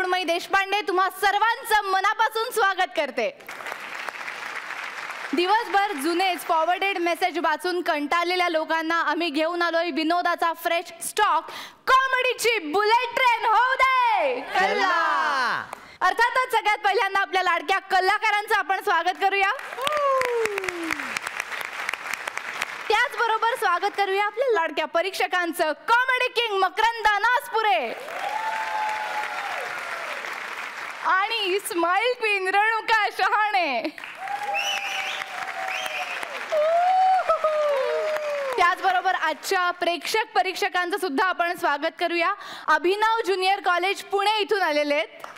मृण्मयी देशपांडे तुम्हा सर्वांचं मनापासून स्वागत करते। दिवसभर जुनेच फॉरवर्डेड मेसेज वाचून कंटाळलेल्या लोकांना आम्ही घेऊन आलोय विनोदाचा फ्रेश स्टॉक, कॉमेडीची बुलेट ट्रेन होऊ दे कल्ला। अर्थातच सगळ्यात पहिल्यांदा आपल्या लाडक्या कलाकारांचं आपण स्वागत करूया। त्याचबरोबर स्वागत करूया आपल्या लाडक्या परीक्षकांचं, कॉमेडी किंग मकरंद अनासपुरे आणि स्माइल क्वीन रेणुका शहाणे। त्याचबरोबर आजच्या प्रेक्षक परीक्षकांचं सुद्धा आपण स्वागत करूया। अभिनव ज्युनियर कॉलेज पुणे इथून आलेले आहेत।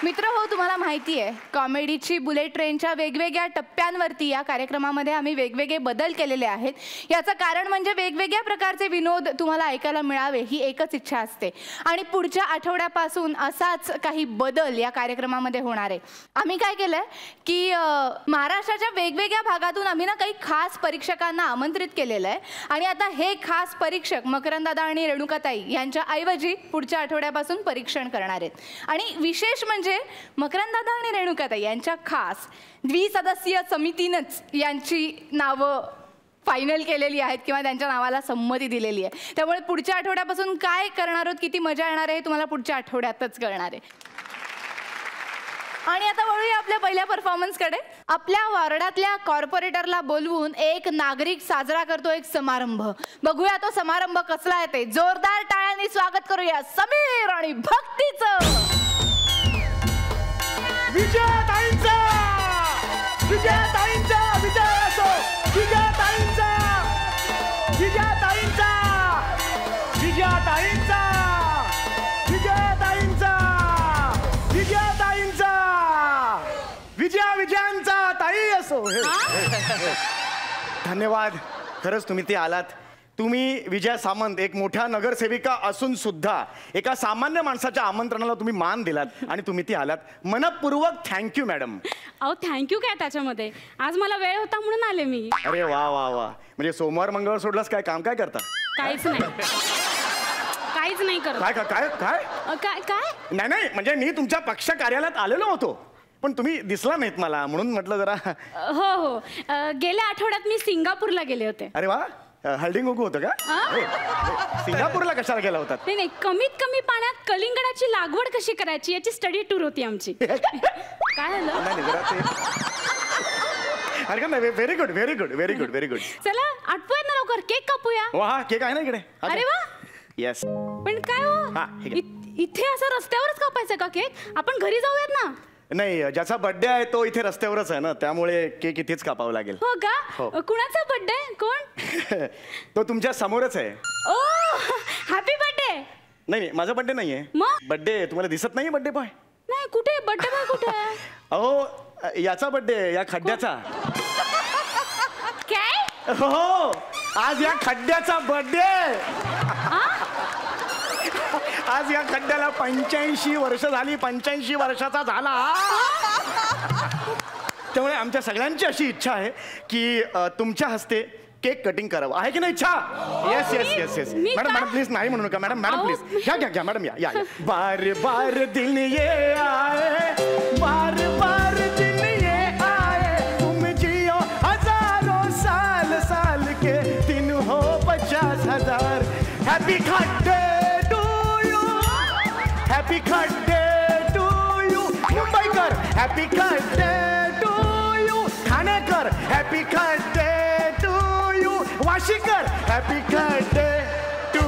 मित्र हो, तुम्हाला माहिती आहे कॉमेडीची बुलेट ट्रेनच्या वेगवेगळ्या टप्प्यांवरती या कार्यक्रमामध्ये आम्ही वेगवेगळे बदल केलेले आहेत। याचं कारण म्हणजे वेगवेगळ्या प्रकारचे विनोद तुम्हाला ऐकायला मिळावे ही एकच इच्छा असते आणि पुढच्या आठवड्यापासून असाच काही बदल या कार्यक्रमामध्ये होणार आहे। आम्ही काय केलंय की महाराष्ट्राच्या वेगवेगळ्या भागातून आम्ही ना काही खास परीक्षकांना आमंत्रित केलेलं आहे आणि आता हे खास परीक्षक मकरंददादा आणि रेणुकाताई यांच्या ऐवजी पुढच्या आठवड्यापासून परीक्षण करणार आहेत। आणि विशेष म्हणजे मकरंददादा आणि रेणुकाताई यांच्या खास द्विसदस्यीय समितीनंच यांची नावं फायनल केलेली आहेत किंवा त्यांच्या नावाला संमती दिलेली आहे। त्यामुळे पुढच्या आठवड्यापासून काय करणार आहोत, किती मजा येणार आहे, तुम्हाला पुढच्या आठवड्यातच कळणार आहे। आणि आता वळूया आपल्या पहिल्या परफॉर्मन्सकडे। आपल्या वॉर्डातल्या कॉर्पोरेटरला बोलवून एक नागरिक साजरा करतो एक समारंभ। बघूया तो समारंभ कसला आहे ते। जोरदार टाळ्यांनी स्वागत करूया समीर आणि भक्तीचं। विजयाताईंचा विजयाताईंचा विजय असो, विजयाताईंचा विजयाताईंचा विजयाताईंचा विजयाताईंचा विजयाताईंचा विजयांचा ताई असो। धन्यवाद, खरंच तुम्ही ते आलात। तुम्ही विजया सामंत एक मोठ्या नगरसेविका असून सुद्धा एका सामान्य माणसाच्या आमंत्रणाला तुम्ही मान दिलात आणि तुम्ही ती आलात। मनपूर्वक थँक्यू मॅडम। अहो थँक्यू काय त्याच्यामध्ये, आज मला वेळ होता म्हणून आले मी। अरे वा वा वा, म्हणजे सोमवार मंगळवार सोडलास काय काम काय करता? काहीच नाही, काहीच नाही करत। काय काय काय काय काय नाही नाही, म्हणजे मी तुमच्या पक्ष कार्यालयात आलेलो होतो पण तुम्ही दिसला नाहीत मला, म्हणून म्हटलं जरा। हो हो, गेल्या आठवड्यात मी सिंगापूरला गेले होते। अरे वा, हल्डिंग होतं का? सिंगापूरला कशाला गेला होता? नाही नाही, कमीत कमी पाण्यात कलिंगडाची लागवड कशी करायची याची स्टडी टूर होती आमची। काय झालं? अरे नाही, very good very good very good very good. चला आठवूया ना लवकर, केक कापूया। वा, केक आहे ना इकडे? अरे वा, येस। पण काय हो, इथे असं रस्त्यावरच कापायचं का केक? आपण घरी जाऊयात ना? नाही, ज्याचा बर्थडे आहे तो इथे रस्त्यावरच आहे ना, त्यामुळे केक इथेच कापावं लागेल। हो का? कुणाचा बर्थडे? कोण? तो तुमच्या समोरच आहे। ओ, हॅपी बर्थडे। नाही, माझा बर्थडे नाहीये। मग बर्थडे तुम्हाला दिसत नाहीये बर्थडे बॉय? नाही, कुठे बर्थडे बॉय कुठे? अहो याचा बर्थडे, या खड्ड्याचा। काय? हो, आज या खड्ड्याचा बर्थडे। आज या खड्ड्याला 85 वर्ष झाली, 85 वर्षाचा झाला। त्यामुळे आमच्या सगळ्यांची अशी इच्छा आहे की तुमच्या हस्ते केक कटिंग करावं, आहे की नाही इच्छा? Yes yes yes yes. Madam madam please नाही म्हणू नका मॅडम, मॅडम प्लीज घ्या घ्या घ्या मॅडम, या या। बार बार दिन ये आए, बार बार दिन ये आए, तुम जियो हजारों साल, साल के दिन हो 50,000। Happy birthday Happy birthday to you, Mumbaikar. Happy birthday to you, Thanekar. Happy birthday to you, वाशीकर। Happy birthday to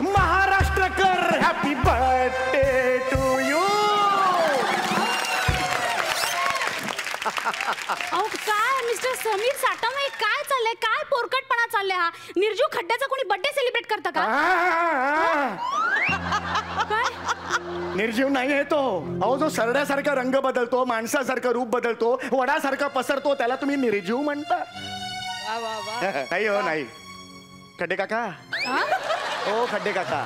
महाराष्ट्रकर। Happy birthday to you। अहो काय मिस्टर समीर साठवणे, काय चाललंय? काय पोरकटपणा चाललंय हा? निर्जू खड्ड्याचा कोणी बर्थडे सेलिब्रेट करतं का? काय? निर्जीव नाही आहे तो। अहो जो सरड्यासारखा रंग बदलतो, माणसासारखं रूप बदलतो, वडासारखा पसरतो, त्याला तुम्ही निर्जीव म्हणता? नाही हो नाही। खड्डे काका, हो खड्डे काका।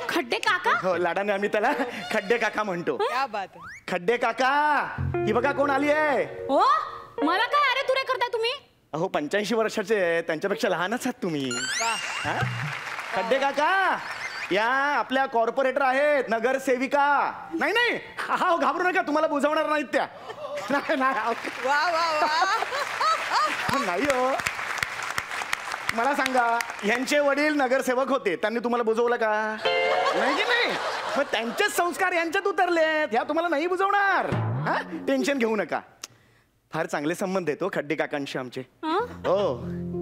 खड्डे काका? हो, लाडाने आम्ही त्याला खड्डे काका म्हणतो। खड्डे काका, ही बघा कोण आली आहे। हो, मला काय अरे तुरे करताय तुम्ही? अहो 85 वर्षाचे, त्यांच्यापेक्षा लहानच आहात तुम्ही। खड्डे काका, या आपल्या कॉर्पोरेटर आहेत, नगरसेविका. नाही नाही, हा घाबरू नका, तुम्हाला बुजवणार नाहीत त्या. नाही नाही हो, मला सांगा, यांचे वडील नगरसेवक होते, त्यांनी तुम्हाला बुजवलं का? नाही की नाही. मग त्यांचेच संस्कार यांच्यात उतरलेत, ह्या तुम्हाला नाही बुजवणार. हा, टेन्शन घेऊ नका. फार चांगले संबंध आहेत हो खड्डे काकांशी आमचे. हो,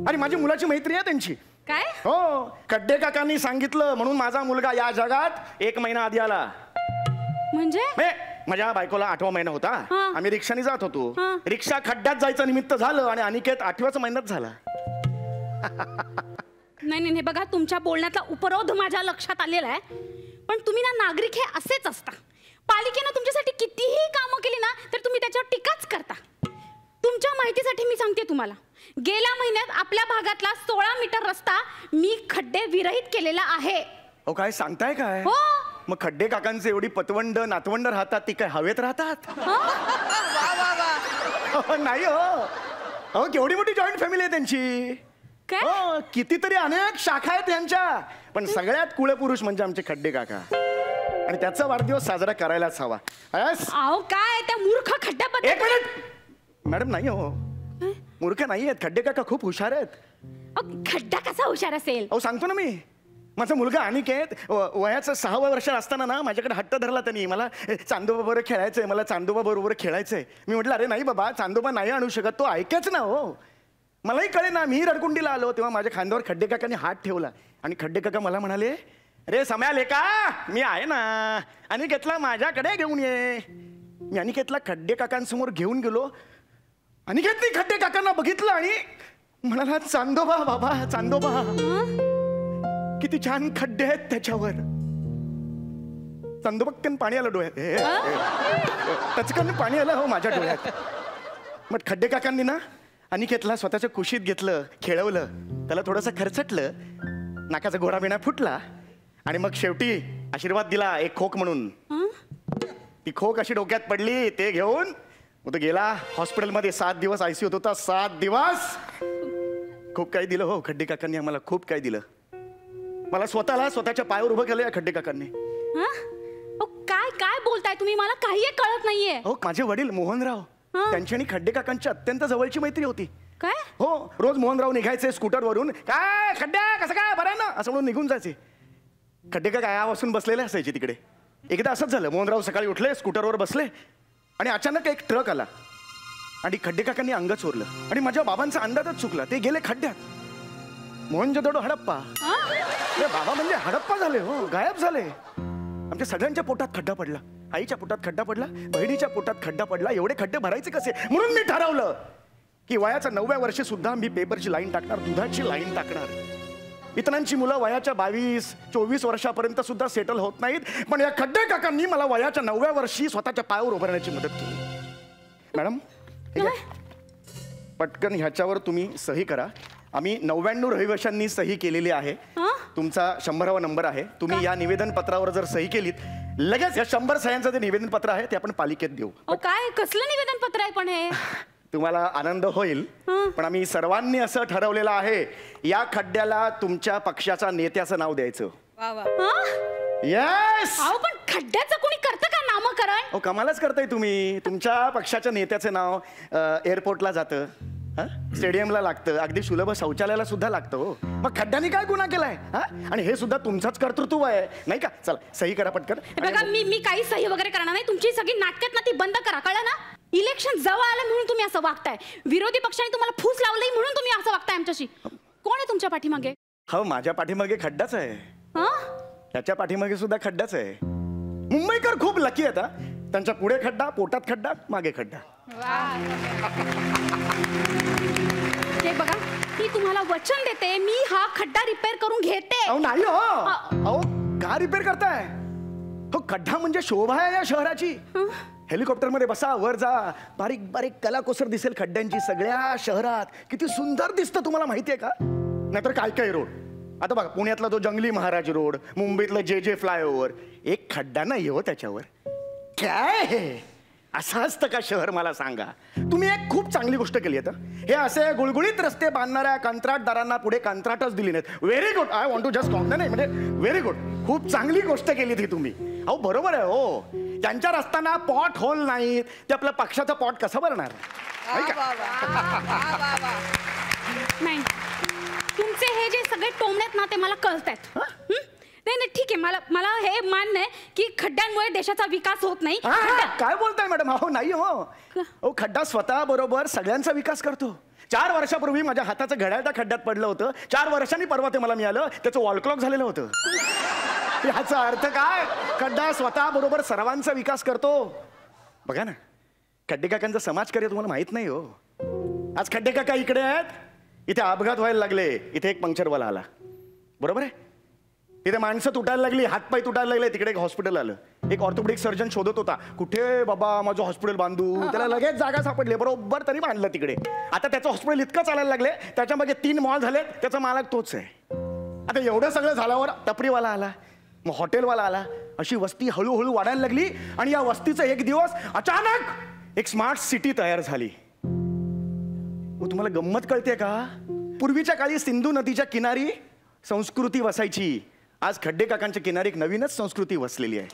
आणि माझी मुलाची मैत्री आहे त्यांची. काय? हो, खड्डे काकांनी सांगितलं म्हणून माझा मुलगा या जगात 1 महिना आधी आला. म्हणजे माझ्या बायकोला 8वा महिना होता. आम्ही रिक्षाने जात होतो. रिक्षा खड्ड्यात जायचं निमित्त झालं आणि अनिकेत 8व्याच महिन्यात झाला. नाही नाही बघा, तुमच्या बोलण्यातला उपरोध माझ्या लक्षात आलेला आहे. पण तुम्ही ना नागरिक हे असेच असता. पालिकेनं तुमच्यासाठी कितीही कामं केली ना तर तुम्ही त्याच्यावर टीकाच करता. तुमच्या माहितीसाठी मी सांगते तुम्हाला, गेल्या महिन्यात आपल्या भागातला 16 मीटर रस्ता मी खड्डे विरहित केलेला आहे. हो, काय सांगताय काय? हो. मग खड्डे काकांचे एवढी पतवंड नातवंड राहतात, ती काय हवेत राहतात? नाही हो, हो केवढी मोठी जॉईंट फॅमिली आहे त्यांची. काय? हो, कितीतरी अनेक शाखा आहेत त्यांच्या, पण सगळ्यात कुळपुरुष म्हणजे आमचे खड्डे काका. आणि त्याचा वाढदिवस साजरा करायलाच हवा. अहो काय त्या मूर्ख खड्ड्याबद्दल. एक मिनिट मॅडम, नाही हो, मूर्ख नाही आहेत खड्डे काका, खूप हुशार आहेत. खड्डा कसा हुशार असेल? अहो सांगतो ना मी. माझा मुलगा अनिकेत वयाचं 6व्या वर्षात असताना ना माझ्याकडे हट्ट धरला त्यांनी, मला चांदोबा बरोबर खेळायचंय, मला चांदोबा बरोबर खेळायचंय. मी म्हटलं अरे नाही बाबा, चांदोबा नाही आणू शकत, तो ऐकेच ना. हो, मलाही कळे ना. मी रडकुंडीला आलो तेव्हा माझ्या खांद्यावर खड्डे काकांनी हात ठेवला आणि खड्डे काका मला म्हणाले, रे सम्या लेका, मी आहे ना, अनिकेतला माझ्याकडे घेऊन ये. मी अनिकेतला खड्डे काकांसमोर घेऊन गेलो. अनिकेतने खड्डे काकांना बघितलं आणि म्हणाला, चांदोबा बाबा, चांदोबा, किती छान खड्डे आहेत त्याच्यावर. चांदोबक्कन पाणी आलं डोळ्यात, टचकन पाणी आलं हो माझ्या डोळ्यात. मग खड्डे काकांनी ना अनिकेतला स्वतःच्या कुशीत घेतलं, खेळवलं, त्याला थोडंसं खरचटलं, नाकाचा गोडा बिणा फुटला आणि मग शेवटी आशीर्वाद दिला एक खोक म्हणून. ती खोक अशी डोक्यात पडली, ते घेऊन तो गेला हॉस्पिटलमध्ये. 7 दिवस ICUत होता. 7 दिवस. खूप काही दिलं हो खड्डे काकांनी आम्हाला, खूप काही दिलं. मला स्वतःला स्वतःच्या पायावर उभं केलं या खड्डे काकांनी. काय काय बोलताय तुम्ही? मला काही कळत नाहीये. हो, माझे वडील मोहनराव, त्यांची आणि खड्डे काकांची अत्यंत जवळची मैत्री होती. काय? हो, रोज मोहनराव निघायचे स्कूटरवरून, काय खड्ड्या कसं काय बरं ना असं म्हणून निघून जायचे. खड्डे काका आवासून बसलेले असायचे तिकडे. एकदा असंच झालं, मोहनराव सकाळी उठले, स्कूटरवर बसले आणि अचानक एक ट्रक आला आणि खड्डे काकांनी अंग चोरलं आणि माझ्या बाबांचा अंदाजच चुकला. ते गेले खड्ड्यात. मोहनजोदडो हडप्पा. बाबा म्हणजे हडप्पा झाले हो, गायब झाले. आमच्या सगळ्यांच्या पोटात खड्डा पडला. आईच्या पोटात खड्डा पडला, बहिणीच्या पोटात खड्डा पडला. एवढे खड्डे भरायचे कसे? म्हणून मी ठरवलं की वयाच्या 9व्या वर्षी सुद्धा मी पेपरची लाईन टाकणार, दुधाची लाईन टाकणार. इतरांची मुलं वयाच्या 22-24 वर्षापर्यंत सुद्धा सेटल होत नाहीत, पण या खड्डे काकांनी मला वयाच्या 9व्या वर्षी स्वतःच्या पायावर उभारण्याची मदत केली. मॅडम पटकन ह्याच्यावर तुम्ही सही करा. आम्ही 99 रहिवाशांनी सही केलेली आहे. तुमचा 100वा नंबर आहे. तुम्ही या निवेदन पत्रावर जर सही केलीत, लगेच या 100 सह्यांचं जे निवेदन पत्र आहे ते आपण पालिकेत देऊ. काय कसलं निवेदन पत्र आहे पण हे? तुम्हाला आनंद होईल, पण आम्ही सर्वांनी असं ठरवलेलं आहे, या खड्ड्याला तुमच्या पक्षाच्या नेत्याचं नाव द्यायचं. येस. अहो पण खड्ड्याचं कोणी करतं का नामकरण? हो, कमालच करताय तुम्ही. तुमच्या पक्षाच्या नेत्याचं नाव एअरपोर्टला जातं, स्टेडियमला लागतं, अगदी सुलभ शौचालयाला सुद्धा लागतं. हो, मग खड्ड्यानी काय गुन्हा केलाय? आणि हे सुद्धा तुमचंच कर्तृत्व आहे नाही का? चला सही करा पटकन. बघा मी काही सही वगैरे करणार नाही. तुमची सगळी नाटकात ना ती बंद करा, कळलं ना? इलेक्शन जवळ आलं म्हणून तुम्ही असं वागताय. विरोधी पक्षाने तुम्हाला फूस लावलंय म्हणून तुम्ही असं वागताय आमच्याशी. कोण आहे तुमच्या पाठीमागे? हो, माझ्या पाठीमागे खड्डाच आहे. त्याच्या पाठीमागे सुद्धा खड्डाच आहे. मुंबईकर खूप लकी आहेत. त्यांच्या पुढे खड्डा, पोटात खड्डा, मागे खड्डा. हे बघा, मी तुम्हाला वचन देते, मी हा खड्डा रिपेअर करून घेते. अहो नाही हो, अहो का रिपेअर करताय? हो, खड्डा म्हणजे शोभा आहे या शहराची. हेलिकॉप्टर मध्ये बसा, वर जा, बारीक बारीक कलाकोसर दिसेल खड्ड्यांची सगळ्या शहरात. किती सुंदर दिसतं तुम्हाला माहितीये का? नाहीतर काय काय रोड. आता बघा, पुण्यातला तो जंगली महाराज रोड, मुंबईतलं JJ फ्लायओव्हर, एक खड्डा नाही हो त्याच्यावर. काय असं असतं का शहर मला सांगा. तुम्ही एक खूप चांगली गोष्ट केली आहे. हे असे गुळगुळीत रस्ते बांधणाऱ्या कंत्राटदारांना पुढे कंत्राटच दिली नाहीत. Very good. I want to just count नाही म्हणजे व्हेरी गुड. खूप चांगली गोष्ट केली ती तुम्ही. अहो बरोबर आहे हो. त्यांच्या रस्त्यांना पॉट होल नाहीत ते आपल्या पक्षाचं पॉट कसं भरणार. नाही तुमचे हे जे सगळे टोमण्यात ना ते मला कळतायत. नाही नाही ठीक आहे मला हे मान्य आहे की खड्ड्यांमुळे देशाचा विकास होत नाही. काय बोलताय मॅडम. अहो नाही हो. खड्डा स्वतः बरोबर सगळ्यांचा विकास करतो. 4 वर्षापूर्वी माझ्या हाताचं घड्याळ त्या खड्ड्यात पडलं होतं. 4 वर्षांनी परवा ते मला मिळालं. त्याचं वॉल क्लॉक झालेलं होतं. याचा अर्थ काय. खड्डा स्वतः बरोबर सर्वांचा विकास करतो. बघा ना खड्डे काकांचं समाजकार्य तुम्हाला माहित नाही हो. आज खड्डे काका इकडे आहेत. इथे अपघात व्हायला लागले. इथे एक पंक्चरवाला आला. बरोबर आहे. तिथे माणसं तुटायला लागली. हातपाय तुटायला लागले. तिकडे एक हॉस्पिटल आलं. एक ऑर्थोपेडिक सर्जन शोधत होता कुठे बाबा माझं हॉस्पिटल बांधू. त्याला लगेच जागा सापडली. बरोबर तरी बांधलं तिकडे. आता त्याचं हॉस्पिटल इतकं चालायला लागले त्याच्या मागे 3 मॉल झाले. त्याचा मालक तोच आहे. आता एवढं सगळं झाल्यावर टपरीवाला आला. मग हॉटेलवाला आला. अशी वस्ती हळूहळू वाढायला लागली आणि या वस्तीचा एक दिवस अचानक एक स्मार्ट सिटी तयार झाली. मग तुम्हाला गंमत कळते का. पूर्वीच्या काळी सिंधू नदीच्या किनारी संस्कृती वसायची. आज खड्डे काकांच्या किनारी एक नवीनच संस्कृती वसलेली आहे.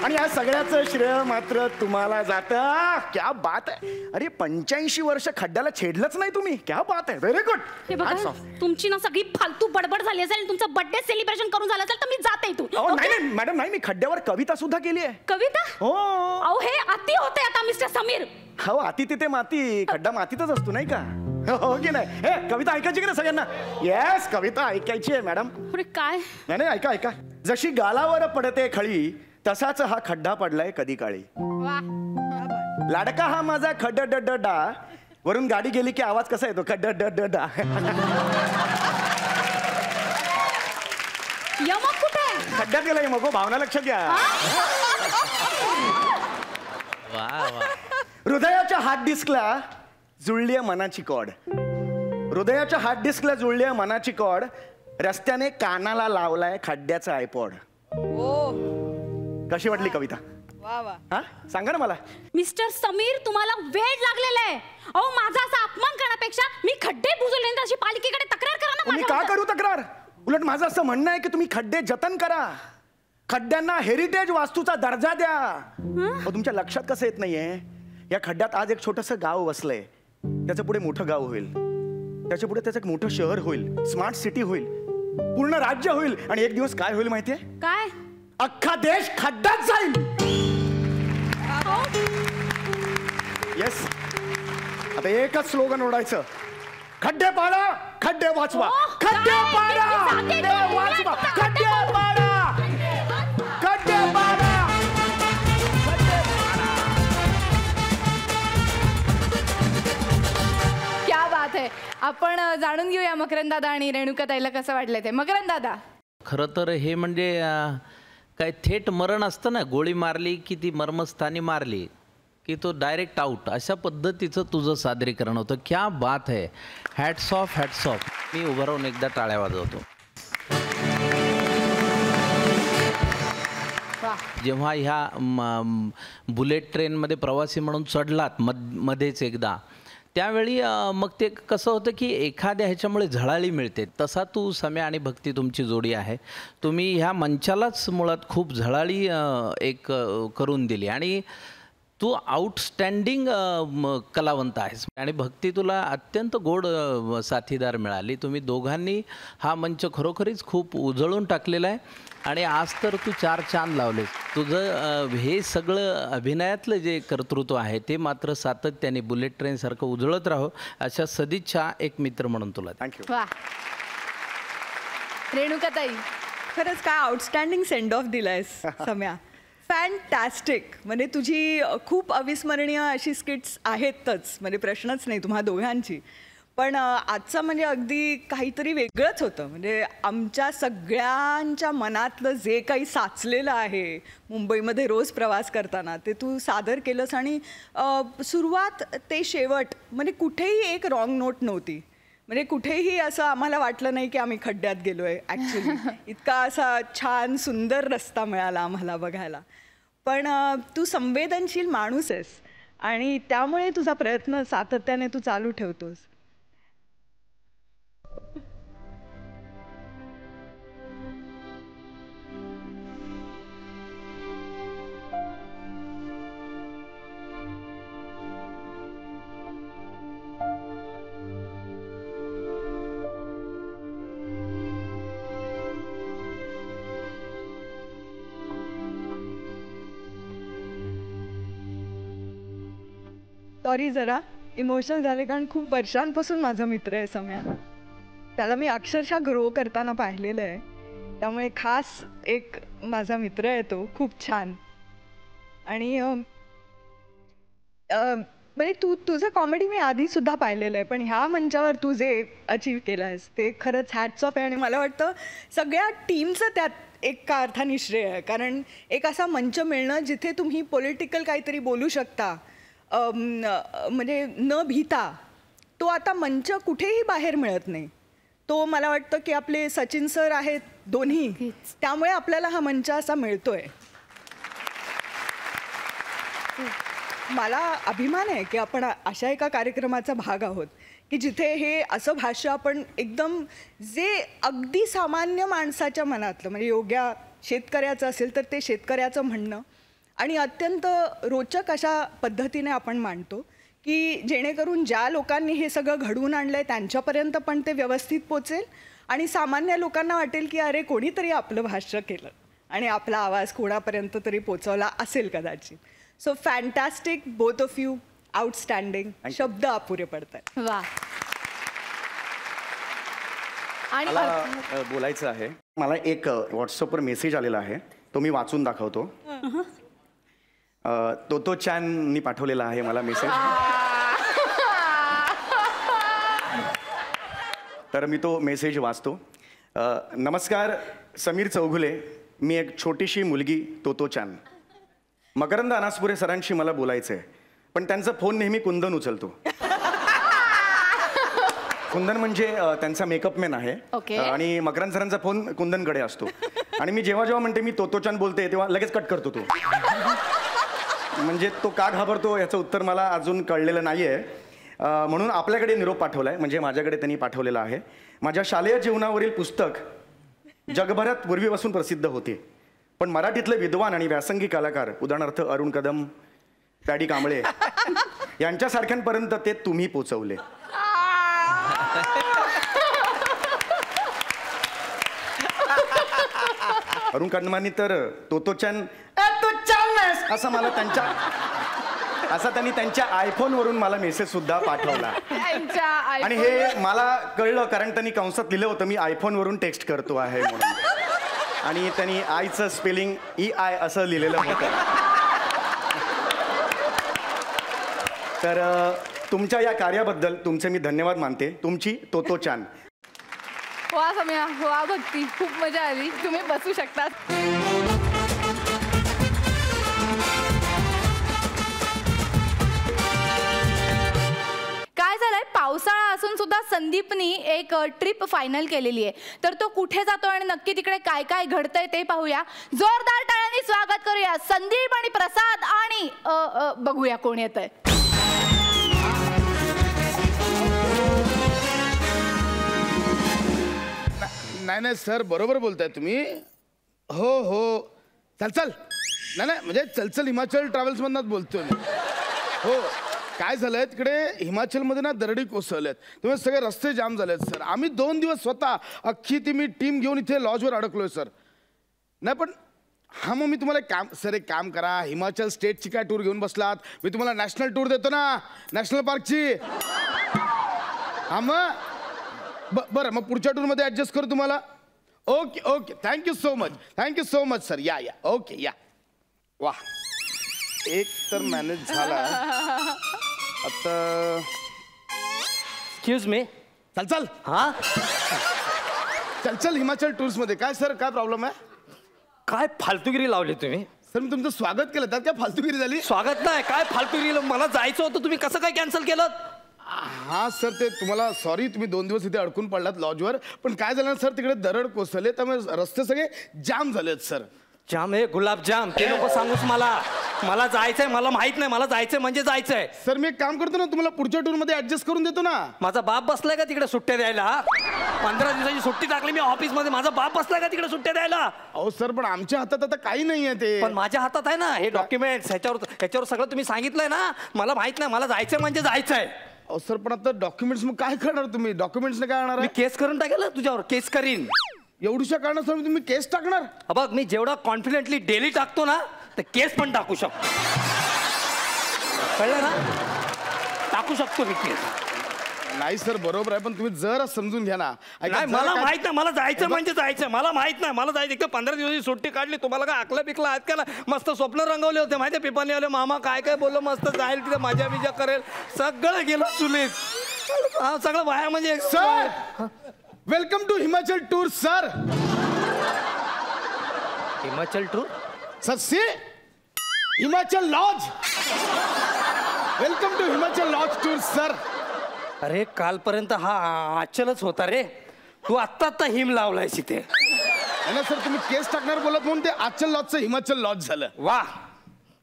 आणि या सगळ्याचं श्रेय मात्र तुम्हाला जातं. क्या बात आहे. अरे 85 वर्ष खड्ड्याला छेडलंच नाही तुम्ही. क्या बात आहे. Very good. हे बघा तुमची ना सगळी फालतू बडबड झाली असेल. तुमचं बर्थडे सेलिब्रेशन करून झालं असेल तर मी जाते इथून. नाही मॅडम नाही. मी खड्ड्यावर कविता सुद्धा केली आहे. कविता. हो. अहो हे अति होते आता मिस्टर समीर. हो अति तिथे माती. खड्डा मातीतच असतो नाही का. हो की नाही. हे कविता ऐकायची की नाही सगळ्यांना. येस कविता ऐकायची आहे मॅडम. अरे काय. नाही ऐका. जशी गालावर पडते खळी तसाच हा खड्डा पडलाय कधी काळी. लाडका हा माझा खड्डा वरून गाडी गेली की आवाज कसा येतो खड्डा. यमक कुठे. खड्ड्यात गेला यमक. भावना लक्षात घ्या. हृदयाच्या हार्ड डिस्कला जुळली मनाची कॉड. हृदयाच्या हार्ड डिस्कला जुळली मनाची कॉड. रस्त्याने कानाला लावलाय खड्ड्याचा आयपॉड. कशी वाटली कविता. हा सांगा ना मला. मिस्टर समीर तुम्हाला वेळ लागलेला आहे. अहो माझा असा अपमान करण्यापेक्षा मी खड्डे बुजवले अशी पालिकेकडे तक्रार करा ना. मी का करू तक्रार. उलट माझं असं म्हणणं आहे की तुम्ही खड्डे जतन करा. खड्ड्यांना हेरिटेज वास्तूचा दर्जा द्या. तुमच्या लक्षात कसं येत नाहीये. या खड्ड्यात आज एक छोटंसं गाव वसलंय. त्याचं पुढे मोठं गाव होईल. त्याच्या पुढे त्याचं एक मोठं शहर होईल. स्मार्ट सिटी होईल. पूर्ण राज्य होईल. आणि एक दिवस काय होईल माहितीये. काय. अख्खा देश खड्ड्यात जाईल. येस. आता एकच स्लोगन ओढायचं. खड्डे पाडा खड्डे वाचवा. खड्डे पाडा खड्डे वाचवा. खड्डे पाडा खड्डे पाडा. क्या बात आहे. आपण जाणून घेऊया मकरंद दादा आणि रेणुका ताईला कसं वाटलंय ते. मकरंद दादा. खरं तर हे म्हणजे काय थेट मरण असतं ना. गोळी मारली की ती मर्मस्थानी मारली की तो डायरेक्ट आउट. अशा पद्धतीचं तुझं सादरीकरण होतं. क्या बात आहे. Hats off hats off. मी उभं राहून एकदा टाळ्या वाजवतो. जेव्हा ह्या बुलेट ट्रेनमध्ये प्रवासी म्हणून चढलात मध्येच एकदा त्यावेळी मग ते कसं होतं की एखाद्या ह्याच्यामुळे झळाळी मिळते. तसा तू सम्या आणि भक्ती तुमची जोडी आहे. तुम्ही ह्या मंचालाच मुळात खूप झळाळी एक करून दिली आणि तू आउटस्टँडिंग कलावंत आहेस. आणि भक्ती तुला अत्यंत गोड साथीदार मिळाली. तुम्ही दोघांनी हा मंच खरोखरीच खूप उजळून टाकलेला आहे आणि आज तर तू 4 चांद लावलेस. तुझं हे सगळं अभिनयातलं जे कर्तृत्व आहे ते मात्र सातत्याने बुलेट ट्रेनसारखं उजळत राहो अशा सदिच्छा एक मित्र म्हणून तुला. थँक्यू. वा. रेणुका ताई. खरंच काय आउटस्टँडिंग सेंड ऑफ दिलायस सम्या. फॅन्टॅस्टिक. म्हणजे तुझी खूप अविस्मरणीय अशी स्किट्स आहेतच. म्हणजे प्रश्नच नाही तुम्हा दोघांची. पण आजचं म्हणजे अगदी काहीतरी वेगळंच होतं. म्हणजे आमच्या सगळ्यांच्या मनातलं जे काही साचलेलं आहे मुंबईमध्ये रोज प्रवास करताना ते तू सादर केलंस. आणि सुरुवात ते शेवट म्हणजे कुठेही एक रॉंग नोट नव्हती. म्हणजे कुठेही असं आम्हाला वाटलं नाही की आम्ही खड्ड्यात गेलोय ॲक्च्युली. इतका असा छान सुंदर रस्ता मिळाला आम्हाला बघायला. पण तू संवेदनशील माणूस आहेस आणि त्यामुळे तुझा प्रयत्न सातत्याने तू चालू ठेवतोस. सॉरी जरा इमोशनल झाले कारण खूप वर्षांपासून माझा मित्र आहे सम्या. त्याला मी अक्षरशः ग्रो करताना पाहिलेलं आहे. त्यामुळे खास एक माझा मित्र आहे तो. खूप छान. आणि म्हणजे तुझं कॉमेडी मी आधीसुद्धा पाहिलेलं आहे पण ह्या मंचावर तू जे अचीव केलं आहेस ते खरंच हॅट्स ऑफ आहे. आणि मला वाटतं सगळ्या टीमचं त्यात एका अर्थाने श्रेय आहे. कारण एक असा मंच मिळणं जिथे तुम्ही पॉलिटिकल काहीतरी बोलू शकता म्हणजे न भीता, तो आता मंच कुठेही बाहेर मिळत नाही. तो मला वाटतं की आपले सचिन सर आहेत दोन्ही, त्यामुळे आपल्याला हा मंच असा मिळतोय. मला अभिमान आहे की आपण अशा एका कार्यक्रमाचा भाग आहोत की जिथे हे असं भाष्य आपण एकदम जे अगदी सामान्य माणसाच्या मनातलं म्हणजे योग्य शेतकऱ्याचं असेल तर ते शेतकऱ्याचं म्हणणं आणि अत्यंत रोचक अशा पद्धतीने आपण मांडतो की जेणेकरून ज्या लोकांनी हे सगळं घडवून आणलं आहे त्यांच्यापर्यंत पण ते व्यवस्थित पोचेल आणि सामान्य लोकांना वाटेल की अरे कोणीतरी आपलं भाष्य केलं आणि आपला आवाज कोणापर्यंत तरी पोचवला असेल कदाचित. So fantastic both of you. Outstanding. शब्द अपुरे पडतात. वा. आणि मला बोलायचं आहे. मला एक व्हॉट्सअपवर मेसेज आलेला आहे तो मी वाचून दाखवतो. तो चॅननी पाठवलेला आहे मला मेसेज. तर मी तो मेसेज वाचतो. नमस्कार समीर चौघुले, मी एक छोटीशी मुलगी तो चॅन. मकरंद अनासपुरे सरांशी मला बोलायचं आहे पण त्यांचा फोन नेहमी कुंदन उचलतो. कुंदन म्हणजे त्यांचा मेकअपमॅन आहे. आणि मकरंद सरांचा फोन कुंदनकडे असतो आणि मी जेव्हा म्हणते मी तोतोचान बोलते तेव्हा लगेच कट करतो तो. म्हणजे तो का घाबरतो याचं उत्तर मला अजून कळलेलं नाही आहे. म्हणून आपल्याकडे निरोप पाठवला आहे, म्हणजे माझ्याकडे त्यांनी पाठवलेला आहे. माझ्या शालेय जीवनावरील पुस्तक जगभरात पूर्वीपासून प्रसिद्ध होते पण मराठीतले विद्वान आणि व्यासंगी कलाकार उदाहरणार्थ अरुण कदम, पॅडी कांबळे यांच्यासारख्यांपर्यंत ते तुम्ही पोचवले. अरुण कदमांनी तर तोतोचान असं मला त्यांनी त्यांच्या आयफोनवरून मला मेसेज सुद्धा पाठवला. आणि हे मला कळलं कारण त्यांनी कंसात लिहिलं होतं मी आयफोनवरून टेक्स्ट करतो आहे म्हणून. आणि त्यांनी आयचं स्पेलिंग EI असं लिहिलेलं होतं. तर तुमच्या या कार्याबद्दल तुमचे मी धन्यवाद मानते. तुमची तोतोचान. वा सम्या, वा भक्ती, खूप मजा आली. तुम्ही बसू शकता. काय झालंय, पावसाळा असून सुद्धा संदीपनी एक ट्रिप फायनल केलेली आहे. तर तो कुठे जातो आणि नक्की तिकडे काय काय घडतंय ते पाहूया. जोरदार टाळ्यांनी स्वागत करूया संदीप आणि प्रसाद. आणि बघूया कोण येतंय. नाही सर, बरोबर बोलताय तुम्ही. हो चल नाही म्हणजे चल हिमाचल ट्रॅव्हल्समधूनच बोलतोय मी. हो, काय झालंय तिकडे हिमाचलमध्ये ना दरडी कोसळल्यात त्यामुळे सगळे रस्ते जाम झालेत सर. आम्ही 2 दिवस स्वतः अख्खी ती मी टीम घेऊन इथे लॉजवर अडकलोय सर. नाही पण हा मग मी तुम्हाला एक काम करा, हिमाचल स्टेटची काय टूर घेऊन बसलात, मी तुम्हाला नॅशनल टूर देतो ना, नॅशनल पार्कची. हा मग बरं, मग पुढच्या टूरमध्ये ॲडजस्ट करू तुम्हाला. Okay thank you so much sir. या ओके या. वा, एक तर मॅनेज झाला. आता एक्सक्यूज मी. चल हा चल हिमाचल टूर्स मध्ये. काय सर, काय प्रॉब्लेम आहे? काय फालतूगिरी लावली तुम्ही सर? मी तुमचं स्वागत केलं, त्यात काय फालतूगिरी झाली? स्वागत नाही, काय फालतूगिरी. मला जायचं होतं, तुम्ही कसं काय कॅन्सल केलं? हा सर ते तुम्हाला सॉरी तुम्ही 2 दिवस इथे अडकून पडलात लॉजवर पण काय झालं ना सर तिकडे दरड कोसळले त्यामुळे रस्ते सगळे जाम झालेत सर. जाम आहे गुलाबजाम ते नको सांगूस मला जायचंय मला माहित नाही मला जायचंय म्हणजे जायचंय. सर मी एक काम करतो ना तुम्हाला पुढच्या टूर मध्ये ऍडजस्ट करून देतो ना. माझा बाप बसलाय का तिकडे सुट्ट्या द्यायला 15 दिवसाची सुट्टी टाकली मी ऑफिस मध्ये माझा बाप बसलाय का तिकडे सुट्ट्या द्यायला. अहो सर पण आमच्या हातात आता काही नाही आहे ते. पण माझ्या हातात आहे ना हे डॉक्युमेंट्स ह्याच्यावर सगळं तुम्ही सांगितलंय ना मला माहित नाही मला जायचंय म्हणजे जायचंय. अहो सर पण आता डॉक्युमेंट्स मग काय करणार तुम्ही डॉक्युमेंट्स काय करणार मी आहे केस करून टाकेल तुझ्यावर केस करीन. एवढ्या कारणासाठी तुम्ही केस टाकणार. बघ मी जेवढा कॉन्फिडेंटली डेली टाकतो ना तर केस पण टाकू शकतो कळलं ना टाकू शकतो मी केस. नाही सर बरोबर आहे पण तुम्ही जरा समजून घ्या ना. ऐका, नाही जरा मला काय- माहित नाही मला जायचं म्हणजे जायचं मला माहित नाही मला जायचं. एक 15 दिवसाची सुट्टी काढली तुम्हाला काय आकला पिकला आहेत का ना. मस्त स्वप्न रंगवले होते माहिती पेपाने आले मामा काय काय बोललो मस्त जाईल तिथे मजा बिजा करेल सगळं गेलं चुलीत. हा सगळं वाया म्हणजे sir welcome to Himachal tour sir. Himachal tour sir see Himachal lodge welcome to Himachal lodge tour sir. अरे कालपर्यंत हा आचलच होता रे तू आत्ता हिम लावलायस इथे. ना सर तुम्ही केस टाकणार बोलत म्हणून ते आचल लॉजचं हिमाचल लॉज झालं. वा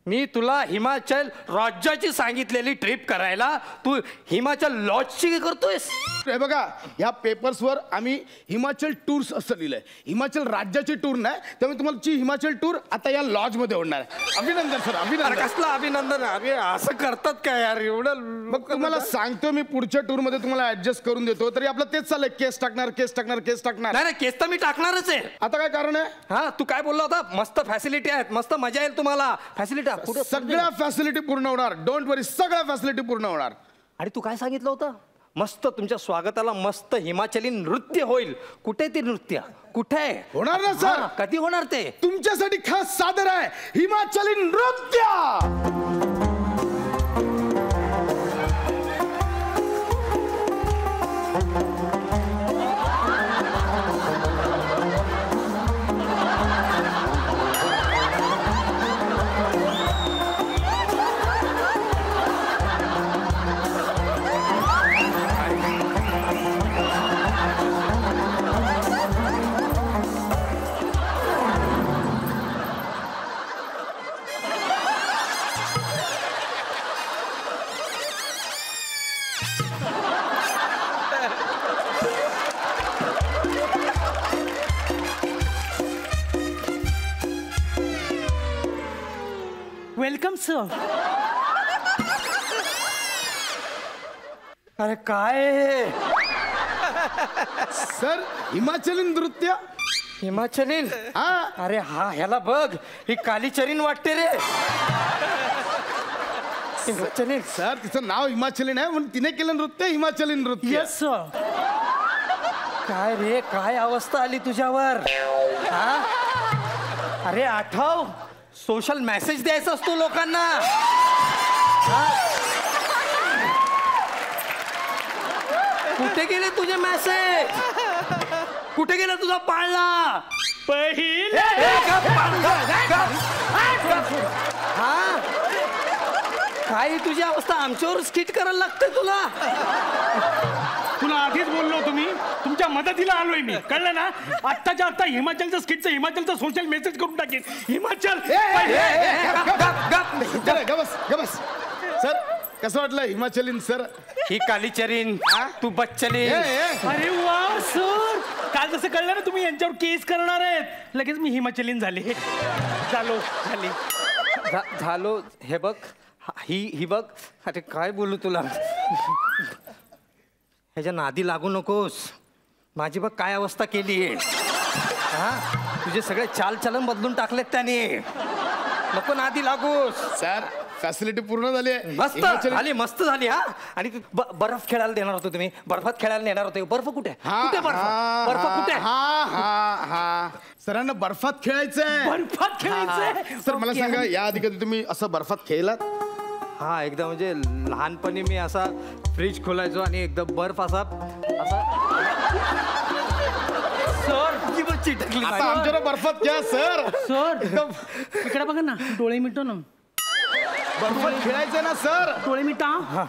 मी तुला हिमाचल राज्याची सांगितलेली ट्रिप करायला तू हिमाचल लॉजची करतोयस. हे बघा ह्या पेपर्सवर आम्ही हिमाचल टूर्स असं लिहिलंय हिमाचल राज्याची टूर नाही त्यामुळे तुम्हाला हिमाचल टूर आता या लॉज मध्ये होणार आहे. अभिनंदन सर अरे अभिनंदन. कसलं अभिनंदन अरे असं करतात काय यार एवढं. मग तुम्हाला सांगतो मी पुढच्या टूर मध्ये तुम्हाला ऍडजस्ट करून देतो तरी आपलं तेच चाललंय केस टाकणार केस टाकणार केस टाकणार. नाही केस तर मी टाकणारच आहे. आता काय कारण आहे. हा तू काय बोलला होता मस्त फॅसिलिटी आहेत मस्त मजा येईल तुम्हाला फॅसिलिटी सगळ्या फॅसिलिटी पूर्ण होणार डोंट वरी सगळ्या फॅसिलिटी पूर्ण होणार. आणि तू काय सांगितलं होतं मस्त तुमच्या स्वागताला मस्त हिमाचली नृत्य होईल. कुठे ते नृत्य कुठे होणार ना सर. कधी होणार ते तुमच्यासाठी खास सादर आहे हिमाचली नृत्य. Welcome sir. अरे काय सर हिमाचली नृत्य हिमाचलीन हा अरे हा ह्याला बघ ही कालीचरीन वाटते रे. हिमाचलीन सर तिचं नाव हिमाचली नाही म्हणून तिने केलं नृत्य हिमाचली नृत्य. Yes sir. काय रे काय अवस्था आली तुझ्यावर हा. अरे आठव सोशल मेसेज द्यायचा असतो लोकांना. कुठे गेले तुझे मेसेज कुठे गेला तुझा पाळणा हा काय तुझी अवस्था आमच्यावर स्किट करायला लागते तुला. तुला आधीच बोललो तुम्ही तुमच्या मदतीला आलोय मी कळलं ना. आत्ताच्या आत्ता हिमाचलचं स्किटचं हिमाचलचं सोशल मेसेज करून टाकेल हिमाचल. गबस सर कसं वाटलं हिमाचलीन सर. ही कालीचरीन तू बच्चली. अरे वा सर काल जसं कळलं ना तुम्ही यांच्यावर केस करणार आहेत लगेच मी हिमाचलीन झाले झालो. हे बघ ही बघ अरे काय बोलू तुला ह्याच्या नादी लागू नकोस. माझी बघ काय अवस्था केली आहे हा. तुझे सगळे चालचलन बदलून टाकलेत त्याने. नको नादी लागूस. सर फॅसिलिटी पूर्ण झाली आहे. मस्त झाली मस्त झाली हा. आणि बर्फ खेळायला देणार होतो तुम्ही बर्फात खेळायला नेणार होते. बर्फ कुठे कुठे बर्फ कुठे. हा सरांना बर्फात खेळायचंय. बर्फात खेळायचंय. सर मला सांगा या आधी कधी तुम्ही असं बर्फात खेळलात. हा एकदा म्हणजे लहानपणी मी असा फ्रीज खोलायचो आणि एकदम बर्फ असा सर चिटकली. आता आमच्यावर बर्फात खेळा सर. सर इकडे बघा ना डोळे मिटो ना बर्फात खेळायचंय ना सर. डोळे मिटा.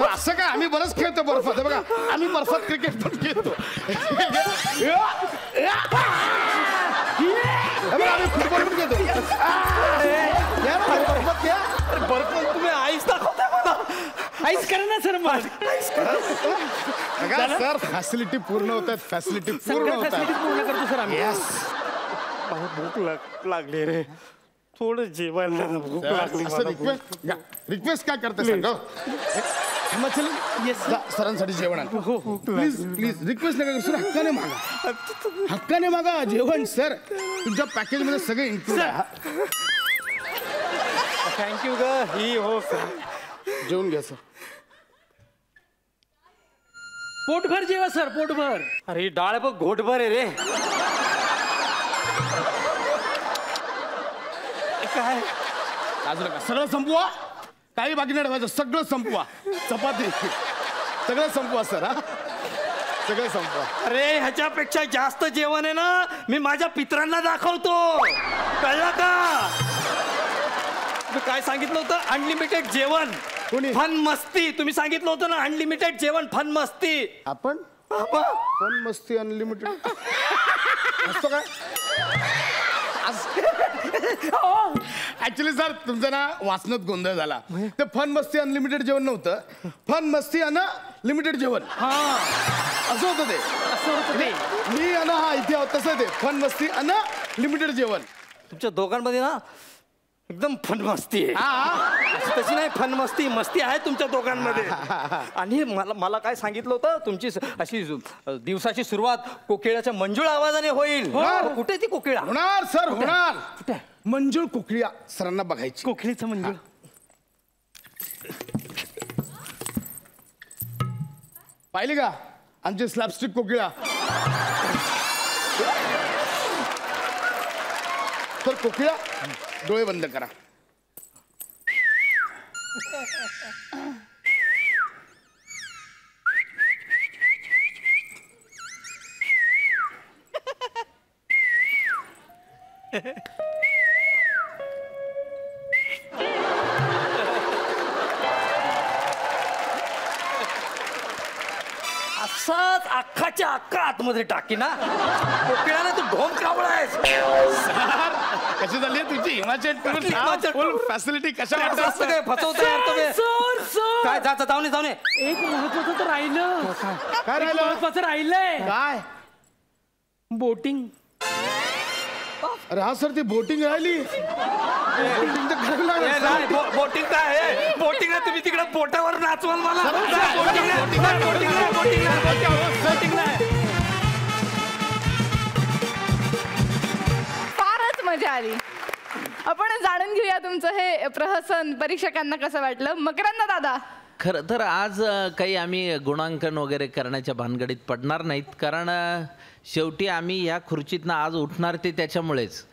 असं काय आम्ही बरंच खेळतो बर्फात बघा आम्ही बर्फात क्रिकेट पण खेळतो आम्ही फुटबॉल पण खेळतो बर्फ तुम्ही आईस दाखवताय मला. आईस करा ना सर मग सर फॅसिलिटी पूर्ण होत आहेत फॅसिलिटी पूर्ण सगळ्या होत फॅसिलिटी आहेत पूर्ण करतो सर आम्ही. मला भूक लागली रे. थोडं जेवायला भूक लागली मला. रिक्वेस्ट काय करते सांगा सरांसाठी जेवण प्लीज प्लीज रिक्वेस्ट नका सर हक्काने मागा जेवण सर तुमच्या पॅकेज मध्ये सगळे इन्क्लूड आहे थँक्यू ग ही हो सर. जेवून घ्या सर पोटभर जेवा सर पोटभर. अरे ही डाळ बघ घोटभर आहे रे. काय आज नका सगळं संपवा काही बाकी नाही ठेवायचं सगळं संपवा चपाती सगळं संपवा सर हा सगळं संपवा. अरे ह्याच्यापेक्षा जास्त जेवण आहे ना मी माझ्या पित्रांना दाखवतो कळलं का. तुम्ही काय सांगितलं होतं अनलिमिटेड जेवण कोणी? फन मस्ती. तुम्ही सांगितलं होतं ना अनलिमिटेड जेवण फन मस्ती. आपण पण मस्ती अनलिमिटेड असतो काय ऍक्च्युली सर तुमचं ना वाचनात गोंधळ झाला ते फन मस्ती अनलिमिटेड जेवण नव्हतं फन मस्ती लिमिटेड जेवण असं होतं ते असं होतं ते. मी हा इथे आहोत तसं ते फन मस्ती लिमिटेड जेवण तुमच्या दोघांमध्ये ना एकदम फन मस्ती आहे. अशी तशी नाही फन मस्ती मस्ती आहे तुमच्या दोघांमध्ये. आणि मला काय सांगितलं होतं तुमची अशी दिवसाची सुरुवात कोकिळाच्या मंजूळ आवाजाने होईल. कुठे ती कोकिळा. होणार सर होणार मंजूळ कोकिळा सरांना बघायची. कोकिळीचं मंजूळ पाहिली का आमची स्लॅपस्टिक कोकिळा. तर कोकिळा डोळे बंद करा. असाच अख्खाच्या अख्खा आतमध्ये टाकी ना कोकिळाला तू ढोम कावळा आहेस. कशी झाली तुमची हिमाचल हिमाचल फुल फॅसिलिटी कशा असं काय फसवताय यार तुम्ही. सर सर काय जाऊ नये एक महत्वाचं तर राहिलं. काय एक राहिलं महत्वाचं राहिलंय काय बोटिंग. अरे हा सर ती बोटिंग राहिली बोटिंग तर करायला लागलं, सर. बोटिंग काय आहे बोटिंग आहे. तुम्ही तिकडे बोटावर नाचवाल मला. बोटिंग नाही. फारच मजा आली. आपण जाणून घेऊया तुमचं हे प्रहसन परीक्षकांना कसं वाटलं. मकरंद दादा. खरं तर आज काही आम्ही गुणांकन वगैरे करण्याच्या भानगडीत पडणार नाहीत कारण शेवटी आम्ही ह्या खुर्चीतनं आज उठणार ते त्याच्यामुळेच.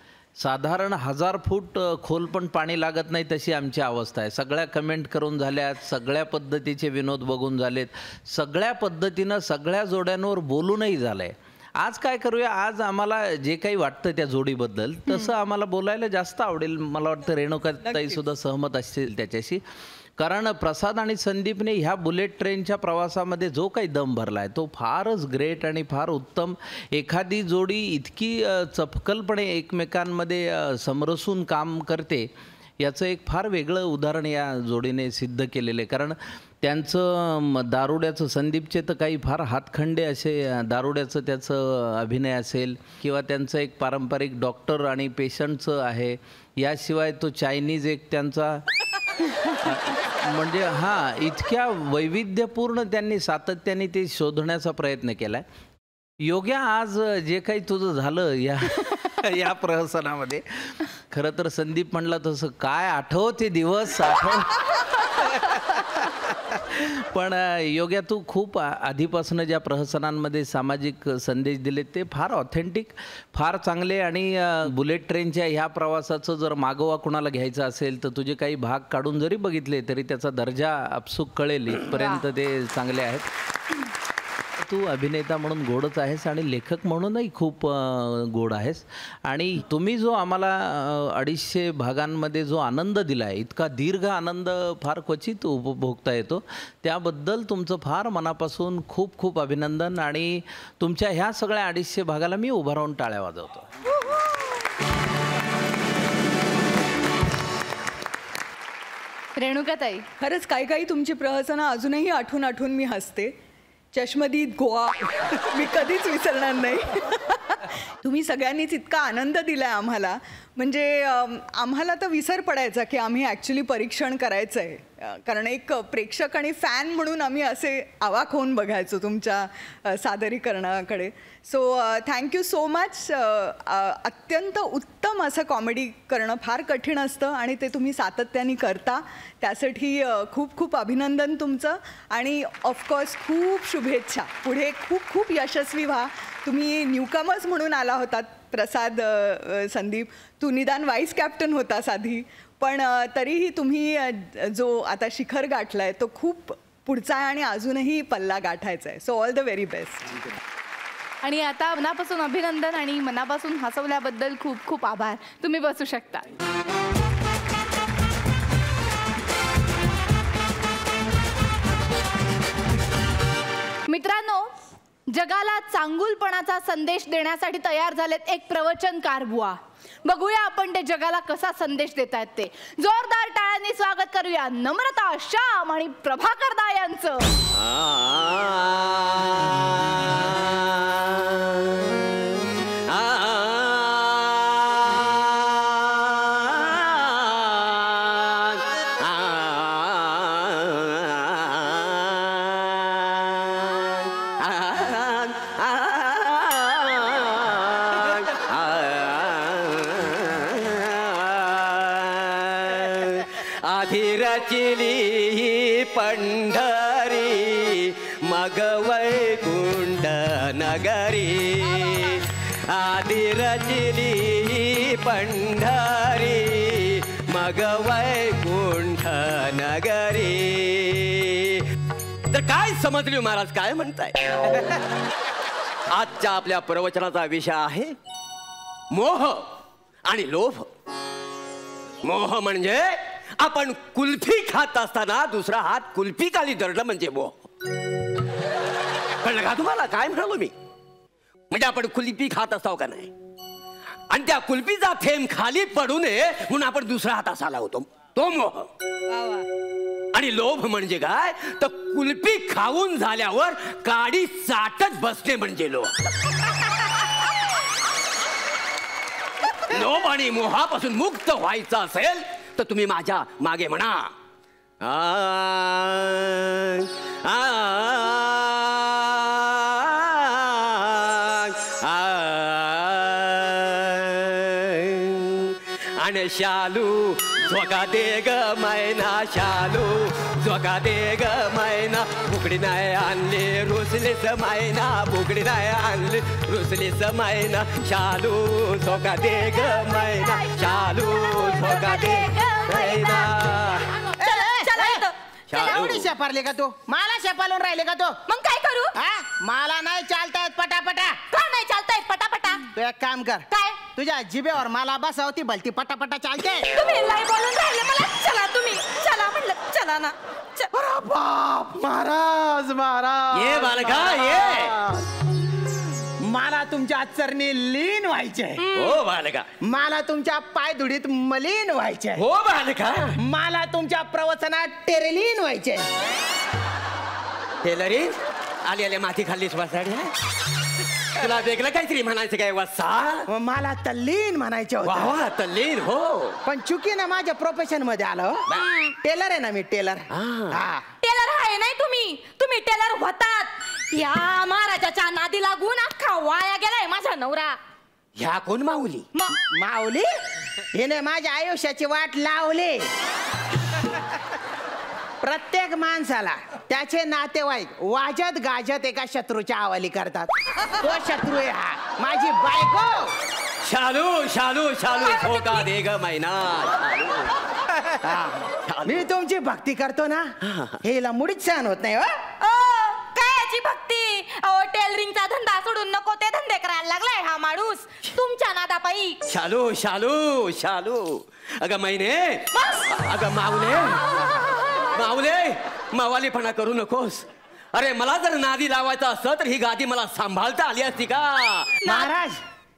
साधारण 1000 फूट खोल पण पाणी लागत नाही तशी आमची अवस्था आहे. सगळ्या कमेंट करून झाल्यात सगळ्या पद्धतीचे विनोद बघून झालेत सगळ्या पद्धतीनं सगळ्या जोड्यांवर बोलूनही झालं आहे. आज काय करूया आज आम्हाला जे काही वाटतं त्या जोडीबद्दल तसं आम्हाला बोलायला जास्त आवडेल. मला वाटतं रेणुकाताई सुद्धा सहमत असतील त्याच्याशी. कारण प्रसाद आणि संदीपने ह्या बुलेट ट्रेनच्या प्रवासामध्ये जो काही दम भरला आहे तो फारच ग्रेट आणि फार उत्तम. एखादी जोडी इतकी चपकलपणे एकमेकांमध्ये समरसून काम करते याचं एक फार वेगळं उदाहरण या जोडीने सिद्ध केलेलं आहे. कारण त्यांचं दारुड्याचं संदीपचे तर काही फार हातखंडे असे दारुड्याचं त्याचं अभिनय असेल किंवा त्यांचं एक पारंपरिक डॉक्टर आणि पेशंटचं आहे. याशिवाय तो चायनीज एक त्यांचा म्हणजे इतक्या वैविध्यपूर्ण त्यांनी सातत्याने ते शोधण्याचा प्रयत्न केला आहे. योग्या आज जे काही तुझं झालं या या प्रहसनामध्ये. खरं तर संदीप म्हणला तसं काय आठवते दिवस पण योग्या तू खूप आधीपासून ज्या प्रहसनांमध्ये सामाजिक संदेश दिले ते फार ऑथेंटिक, फार चांगले. आणि बुलेट ट्रेनच्या ह्या प्रवासाचं जर मागोवा कुणाला घ्यायचा असेल तर तुझे काही भाग काढून जरी बघितले तरी त्याचा दर्जा आपसूक कळेल, इथपर्यंत ते चांगले आहेत. तू अभिनेता म्हणून गोडच आहेस आणि लेखक म्हणूनही खूप गोड आहेस. आणि तुम्ही जो आम्हाला 250 भागांमध्ये जो आनंद दिला आहे, इतका दीर्घ आनंद फार क्वचित उपभोगता येतो, त्याबद्दल तुमचं फार मनापासून खूप खूप अभिनंदन. आणि तुमच्या ह्या सगळ्या 250 भागाला मी उभा राहून टाळ्या वाजवतो. रेणुकाताई, खरंच काही काही तुमची प्रहसनं अजूनही आठवून आठवून मी हसते. चष्मदीद गोवा मी कधीच विसरणार नाही. तुम्ही सगळ्यांनीच इतका आनंद दिलाय आम्हाला, म्हणजे आम्हाला तर विसर पडायचा की आम्ही ॲक्च्युली परीक्षण करायचं आहे. कारण एक प्रेक्षक आणि फॅन म्हणून आम्ही असे अवाक होऊन बघायचो तुमच्या सादरीकरणाकडे. So thank you so much. अत्यंत उत्तम असं कॉमेडी करणं फार कठीण असतं आणि ते तुम्ही सातत्याने करता, त्यासाठी खूप खूप अभिनंदन तुमचं. आणि ऑफकोर्स खूप शुभेच्छा. पुढे खूप खूप यशस्वी व्हा. तुम्ही न्यूकमर्स म्हणून आला होतात प्रसाद, संदीप, तू निदान वाईस कॅप्टन होतास आधी, पण तरीही तुम्ही जो आता शिखर गाठलाय तो खूप पुढचा आहे आणि अजूनही पल्ला गाठायचा आहे. So all the very best. आणि आता मनापासून अभिनंदन आणि मनापासून हसवल्याबद्दल खूप खूप आभार. तुम्ही बसू शकता. मित्रांनो, जगाला चांगुलपणाचा संदेश देण्यासाठी तयार झालेत एक प्रवचनकार बुवा. बघूया आपण ते जगाला कसा संदेश देतायत ते. जोरदार टाळ्यांनी स्वागत करूया नम्रता, श्याम आणि प्रभाकर दा यांचं. रचिली पंढरी मग वैकुंठ नगरी. आधी रचिली पंढरी मग वैकुंठ नगरी. तर काय समजली महाराज, काय म्हणताय? आजच्या आपल्या प्रवचनाचा विषय आहे मोह आणि लोभ. मोह म्हणजे आपण कुल्फी खात असताना दुसरा हात कुल्फी खाली धरलं म्हणजे मोह. कळलं का तुम्हाला काय म्हणालो मी? म्हणजे आपण कुल्फी खात असतो का नाही, आणि त्या कुल्फीचा थेंब खाली पडू नये म्हणून आपण दुसरा हात असा लावतो, तो मोह. आणि लोभ म्हणजे काय, तर कुल्फी खाऊन झाल्यावर काडी चाटत बसणे म्हणजे लोभ. लोभ आणि मोहापासून मुक्त व्हायचं असेल तर तुम्ही माझ्या मागे म्हणा, आणि शालू जोगा दे ग मैना, शालू जोगा दे ग मैना. बुकडी नाही आणली रुसलीच मैना, बुकडी नाही आणली रुसलीच मैना. शालू जोगा दे ग मैना, शालू जोगा दे मैना. एवढी शेपारले का तू? मला शेपालून राहिले का तू? मग काय करू? मला नाही चालतायत पटापटा. का नाही चालतायत पटापटा? तू एक काम कर, काय? तुझ्या जिभेवर मला बसवती भलती पटापटा चालते. तुम्ही लय बोलून राहिले मला. चला तुम्ही चला म्हणलं, चला ना. बाप महाराज, महाराज ये बालका ये. मला तुमच्या चरणी लीन व्हायचे. हो बालका. मला तुमच्या पायधुडीत मलीन व्हायचे. हो बालका. मला तुमच्या प्रवचनात टेरेलीन व्हायचे. टेलरिंग आली आली माती खाल्लीच वासाडी. तुला वेगळं काहीतरी म्हणायचं काय वासा? मला तल्लीन म्हणायचे होते. वा तल्लीन हो. पण चुकीनं माझ्या प्रोफेशन मध्ये आलं. टेलर आहे ना मी, टेलर. टेलर आहे नाही तुम्ही, तुम्ही टेलर होतात. या महाराजाच्या नादी लागून अख्खा वाया गेलाय माझा नवरा. ह्या कोण माऊली? माऊली हिने माझ्या आयुष्याची वाट लावली. प्रत्येक माणसाला त्याचे नातेवाईक वाजत गाजत एका शत्रूच्या हवाली करतात. तो शत्रू आहे हा माझी बायको. शालू शालू शालू धोका दे ग मैना. मी तुमची भक्ती करतो ना हेला मुडीच सहन होत नाही. हो काय याची भक्ती? अहो टेलरिंगचा धंदा सोडून नको ते धंदे करायला लागलाय हा माणूस तुमच्या नादापायी. शालू शालू शालू अगं मैने अगं माऊले माऊले मावालीपणा करू नकोस. अरे मला जर नादी लावायचं असतं तर ही गादी मला सांभाळता आली असती का? महाराज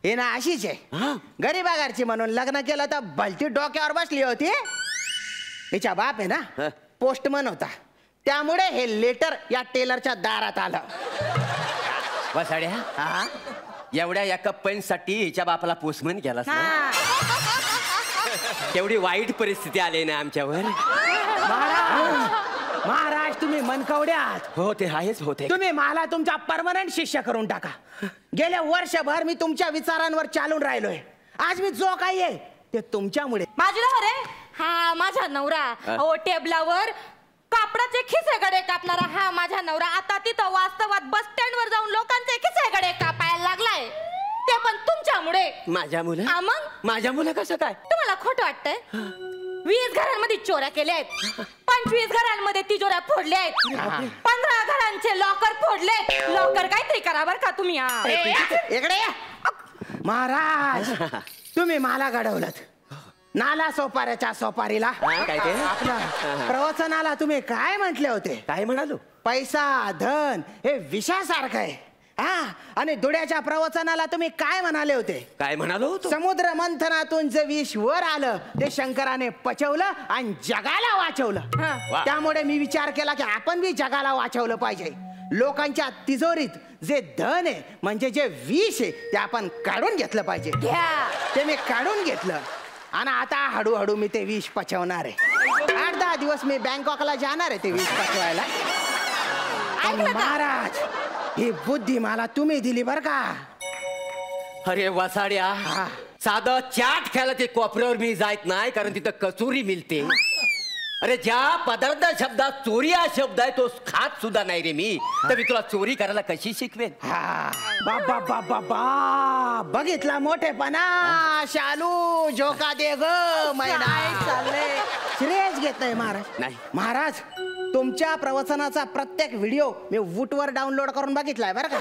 हे ना अशीच आहे. गरीबागारची म्हणून लग्न केलं तर भलती डोक्यावर बसली होती. हिच्या बाप आहे ना पोस्टमन होता त्यामुळे हे लेटर या टेलरच्या दारात आलं. वसाड्या एवढ्या एका पेनसाठी हिच्या बापाला पोस्टमन केला. केवढी वाईट परिस्थिती आली ना आमच्यावर. महाराज तुम्ही मनकवडे आहात. हो ते आहेच होते. तुम्ही मला तुमचा परमनंट शिष्य करून टाका. गेल्या वर्षभर मी तुमच्या विचारांवर चालून राहिलोय. आज मी जो काही आहे ते तुमच्यामुळे. माझ्या रे हा माझा नवरा. अहो टेबलावर कापडाचे खिसेगडे कापणारा हा माझा नवरा आता तिथं वास्तवात बस स्टँड वर जाऊन लोकांचे खिसेगडे कापायला लागलाय. ते पण तुमच्यामुळे. माझ्या मुलं? मग माझ्या मुलं कसं काय? तुम्हाला खोटं वाटतंय? 20 घरांमध्ये चोऱ्या केल्या आहेत. 25 घरांमध्ये तिजोऱ्या फोडल्या आहेत. 15 घरांचे लॉकर फोडलेत. लॉकर काहीतरी करा बर का तुम्ही. इकडे या. महाराज तुम्ही मला घडवलं. नाला सोपाऱ्याच्या सोपारीला काय ते? आपल्या प्रवचनाला तुम्ही काय म्हटले होते? काय म्हणालो? पैसा धन हे विषासारखं आहे. आणि दुड्याच्या प्रवचनाला तुम्ही काय म्हणाले होते? काय म्हणालो होतो? समुद्र मंथनातून जे विष वर आलं ते शंकराने पचवलं आणि जगाला वाचवलं. त्यामुळे मी विचार केला की आपण बी जगाला वाचवलं पाहिजे. लोकांच्या तिजोरीत जे धन आहे म्हणजे जे विष आहे ते आपण काढून घेतलं पाहिजे. ते मी काढून घेतलं आणि आता हळूहळू मी ते विष पचवणार आहे. 8-10 दिवस मी बँकॉकला जाणार आहे ते विष पचवायला. महाराज ही बुद्धी मला तुम्ही दिली बर का. अरे वसाड्या साधं चाट खायला ते कोपऱ्यावर मी जायत नाही कारण तिथं कचोरी मिळते. अरे ज्या पदार्थ शब्दात चोरी हा शब्द आहे तो खात सुद्धा नाही रे मी. तर मी तुला चोरी करायला कशी शिकवेन? बाबा बाबा बा बघितला मोठेपणा. शालू झोका दे ग मैना. श्रेयच घेत नाही महाराज. नाही महाराज तुमच्या प्रवचनाचा प्रत्येक व्हिडिओ मी वूटवर डाउनलोड करून बघितलाय बरं का.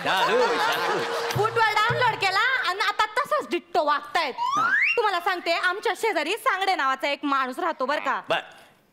वूटवर डाउनलोड केला आणि आता तसंच डिट्टो वागतायत. तुम्हाला सांगते आमच्या शेजारी सांगडे नावाचा एक माणूस राहतो बरं का.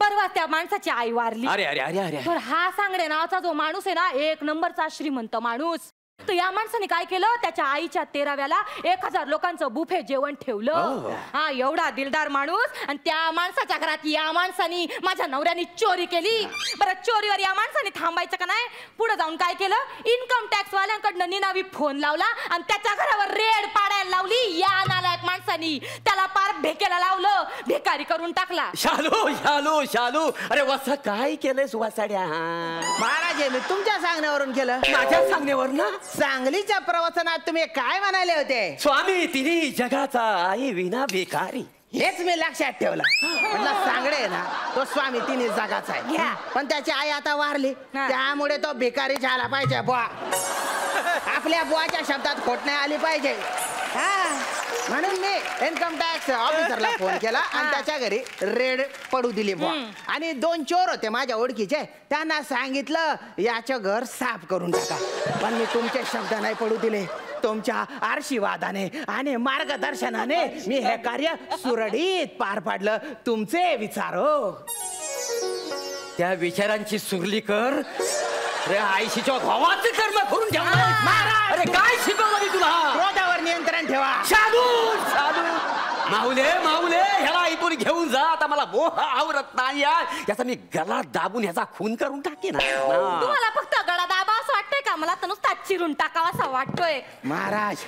परवा त्या माणसाची आई वारली. अरे अरे अरे अरे. तर हा सांगडे नावाचा जो माणूस आहे ना 1 नंबरचा श्रीमंत माणूस. तर या माणसाने काय केलं त्याच्या आईच्या 13व्याला 1000 लोकांचं बुफे जेवण ठेवलं. हा एवढा दिलदार माणूस. आणि त्या माणसाच्या घरात या माणसानी माझ्या नवऱ्याने चोरी केली. बरं चोरीवर या माणसाने थांबायचं का नाही पुढे जाऊन काय केलं इन्कम टॅक्स वाल्यांकडनं निनावी फोन लावला आणि त्याच्या घरावर रेड पाडायला लावली. या नालायक माणसानी त्याला पार भेकेला लावलं. भिकारी करून टाकला. शालू शालू शालू. अरे वसा काय केलंयस वसाड्या? महाराज मी तुमच्या सांगण्यावरून केलं. माझ्या सांगण्यावर ना? सांगलीच्या प्रवचनात तुम्ही काय म्हणाले होते? स्वामी तिन्ही जगाचा आई विना भिकारी. हेच मी लक्षात ठेवलं. म्हटलं सांगडे ना तो स्वामी तिन्ही जगाचा आहे पण त्याची आई आता वारली त्यामुळे तो भिकारी झाला पाहिजे. बुवा आपल्या बुवाच्या शब्दात खोट नाही आली पाहिजे. म्हणून मी इन्कम टॅक्स ऑफिसरला फोन केला आणि त्याच्या घरी रेड पडू दिली बुवा. आणि 2 चोर होते माझ्या ओळखीचे. त्यांना सांगितलं याचं घर साफ करून टाका. पण मी तुमचे शब्द नाही पडू दिले. तुमच्या आशीर्वादाने आणि मार्गदर्शनाने मी हे कार्य सुरळीत पार पाडलं. तुमचे विचार हो. त्या विचारांची सुरली कर. अरे आईशीच्या भावाचे कर्म करून ठेवा. अरे काय शिकवलं मी तुला? क्रोधावर नियंत्रण ठेवा. शालू शालू. माऊले माऊले ह्याला इथून घेऊन जा. आता मला मोह आवरत नाही याचा मी गळा दाबून ह्याचा खून करून टाकेन. तुम्हाला फक्त गळा दाबा असं वाटतंय का? मला तर नुसता चिरून टाकावा असा वाटतोय. महाराज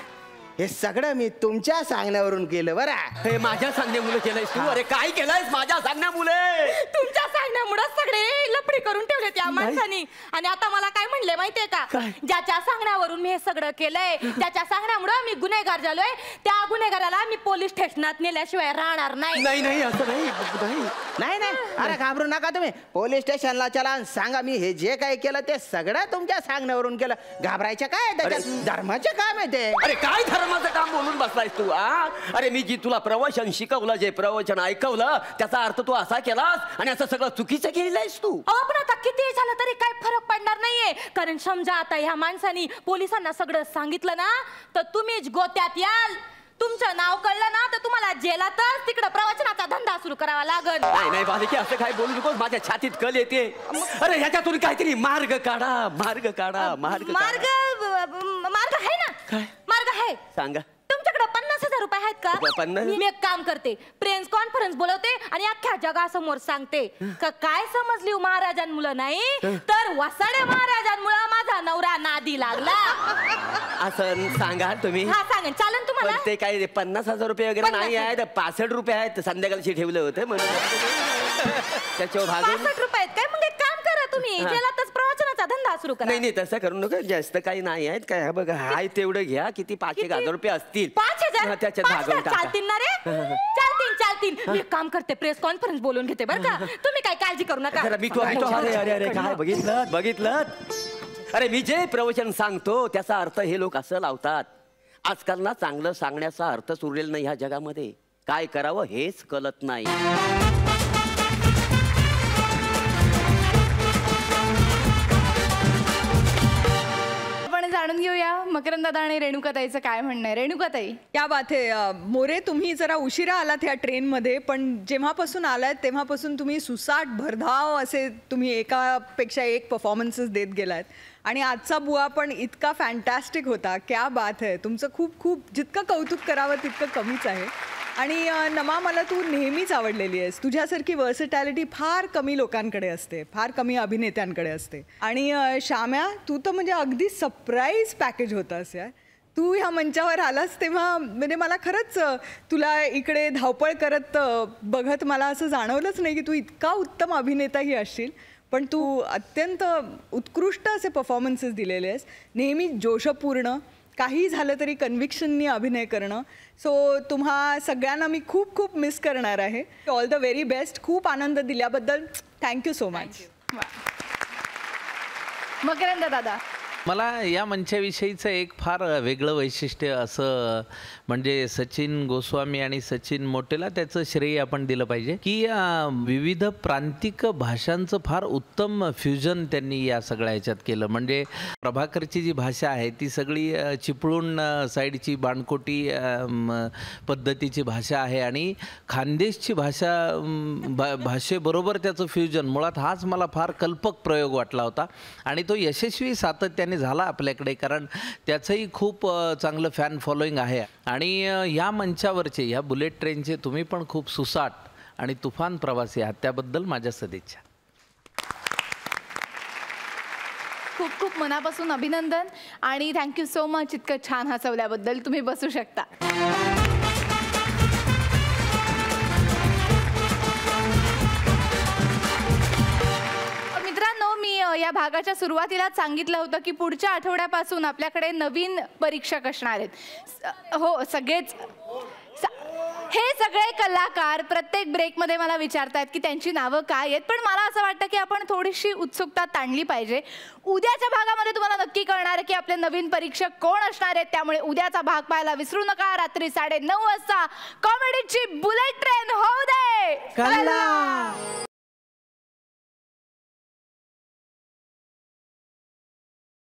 हे सगळं मी तुमच्या सांगण्यावरून केलं बरं. हे माझ्या सांगण्यामुळे केलंयस तू? अरे काय केलंयस माझ्या सांगण्यामुळे? तुमच्या सांगण्यामुळे सगळे लफडी करून ठेवले त्या माणसानी. आणि आता मला काय म्हणले माहितीये का? ज्याच्या सांगण्यावरून मी हे सगळं केलंय, ज्याच्या सांगण्यामुळे मी गुन्हेगार झालोय, त्या गुन्हेगाराला मी पोलीस स्टेशनात नेल्याशिवाय राहणार नाही. नाही नाही असं नाही. नाही नाही, अरे घाबरू नका तुम्ही. पोलीस स्टेशनला चला आणि सांगा मी हे जे काही केलं ते सगळं तुमच्या सांगण्यावरून केलं. घाबरायचं काय? त्याच्यात धर्माचे काम आहे ते. अरे काय धर्माचं काम बोलून बसलायस तू? अरे मी जी तुला प्रवचन शिकवलं, जे प्रवचन ऐकवलं, त्याचा अर्थ तू असा केलास आणि असं सगळं चुकीचं केलेलंयस तू. पण आता किती झालं तरी काय फरक पडणार नाहीये. कारण समजा आता ह्या माणसानी पोलिसांना सगळं सांगितलं ना, तर तुम्हीच गोत्यात याल. तुमचं नाव कळलं ना तर तुम्हाला जेलातच तिकडं प्रवचनाचा धंदा सुरू करावा लागल. नाही नाही बालिके, असं काय बोलू नकोस. माझ्या छातीत कल येते. अरे ह्याच्यातून काहीतरी मार्ग काढा. मार्ग आहे ना? काय मार्ग आहे? सांगा. तुमच्याकडे 50,000 रुपये आहेत का? 50? मी एक काम करते, प्रेस कॉन्फरन्स बोलवते आणि अख्ख्या जगासमोर सांगते का काय समजली महाराजांमुळं नाही तर वसाडे महाराजांमुळं माझा नवरा नादी लागला. असं सांगा तुम्ही. हा सांगेन. चालेल तुम्हाला? पण ते काय 50,000 रुपये वगैरे नाही आहेत, 65 रुपये आहेत. संध्याकाळची ठेवलं होतं म्हणून त्याच्यावर भागून 65 रुपये आहेत काय? मग एक काम करा, तुम्ही जेलातच प्रवचनाचा धंदा सुरू करा. नाही नाही तसं करू नका. जास्त काही नाही आहेत काय. बघा हाय तेवढं घ्या. किती 5,000 रुपये असतील. 5,000? त्याच्यात भागवून टाका. चालतील ना रे? चालतील. मी एक काम करते, प्रेस कॉन्फरन्स बोलून घेते बरं का. तुम्ही काय काळजी करू नका. अरे काय बघितलं. अरे मी जे प्रवचन सांगतो त्याचा अर्थ हे लोक असं लावतात. आजकाल ना चांगलं सांगण्याचा अर्थ उरलेला नाही ह्या जगामध्ये. काय करावं हेच कळत नाही. जाणून घेऊया मकरंदादा आणि रेणुकाताईचं काय म्हणणं आहे. रेणुकाताई. क्या बात आहे. मोरे, तुम्ही जरा उशिरा आलात ह्या ट्रेनमध्ये, पण जेव्हापासून आलात तेव्हापासून तुम्ही सुसाट भरधाव असे तुम्ही एकापेक्षा एक परफॉर्मन्सेस देत गेलात. आणि आजचा बुवा पण इतका फॅन्टॅस्टिक होता. क्या बात आहे. तुमचं खूप खूप जितकं कौतुक करावं तितकं कमीच आहे. आणि नमा, मला तू नेहमीच आवडलेली आहेस. तुझ्यासारखी वर्सटॅलिटी फार कमी लोकांकडे असते, फार कमी अभिनेत्यांकडे असते. आणि श्याम्या, तू तर म्हणजे अगदी सरप्राईज पॅकेज होतास यार. तू ह्या मंचावर आलास तेव्हा म्हणजे मला खरंच तुला इकडे धावपळ करत बघत मला असं जाणवलंच नाही की तू इतका उत्तम अभिनेताही असशील. पण तू अत्यंत उत्कृष्ट असे परफॉर्मन्सेस दिलेले आहेस. नेहमी जोशपूर्ण, काही झालं तरी कन्व्हिक्शननी अभिनय करणं. सो तुम्हा सगळ्यांना मी खूप खूप मिस करणार आहे. All the very best. खूप आनंद दिल्याबद्दल थँक्यू सो मच. मकरंद दादा. मला या मंचाविषयीचं एक फार वेगळं वैशिष्ट्य असं म्हणजे सचिन गोस्वामी आणि सचिन मोटेला त्याचं श्रेय आपण दिलं पाहिजे की विविध प्रांतिक भाषांचं फार उत्तम फ्युजन त्यांनी या सगळ्या ह्याच्यात केलं. म्हणजे प्रभाकरची जी भाषा आहे ती सगळी चिपळूण साईडची बाणकोटी पद्धतीची भाषा आहे आणि खानदेशची भाषेबरोबर त्याचं फ्युजन. मुळात हाच मला फार कल्पक प्रयोग वाटला होता आणि तो यशस्वी सातत्याने झाला आपल्याकडे, कारण त्याचंही खूप चांगलं फॅन फॉलोईंग आहे. आणि ह्या मंचावरचे ह्या बुलेट ट्रेनचे तुम्ही पण खूप सुसाट आणि तुफान प्रवासी आहात, त्याबद्दल माझ्या सदिच्छा. खूप खूप मनापासून अभिनंदन आणि थँक्यू सो मच इतकं छान हसवल्याबद्दल. तुम्ही बसू शकता. या भागाच्या सुरुवातीलाच सांगितलं होतं की पुढच्या आठवड्यापासून आपल्याकडे नवीन परीक्षक असणार आहेत. हो, सगळेच हे सगळे कलाकार प्रत्येक ब्रेकमध्ये मला विचारतायत की त्यांची नावं काय आहेत. पण मला असं वाटतं की आपण थोडीशी उत्सुकता ताणली पाहिजे. उद्याच्या भागामध्ये तुम्हाला नक्की कळणार आहे की आपले नवीन परीक्षक कोण असणार आहेत. त्यामुळे उद्याचा भाग पाहायला विसरू नका. रात्री 9:30 वाजता कॉमेडीची बुलेट ट्रेन होऊ दे.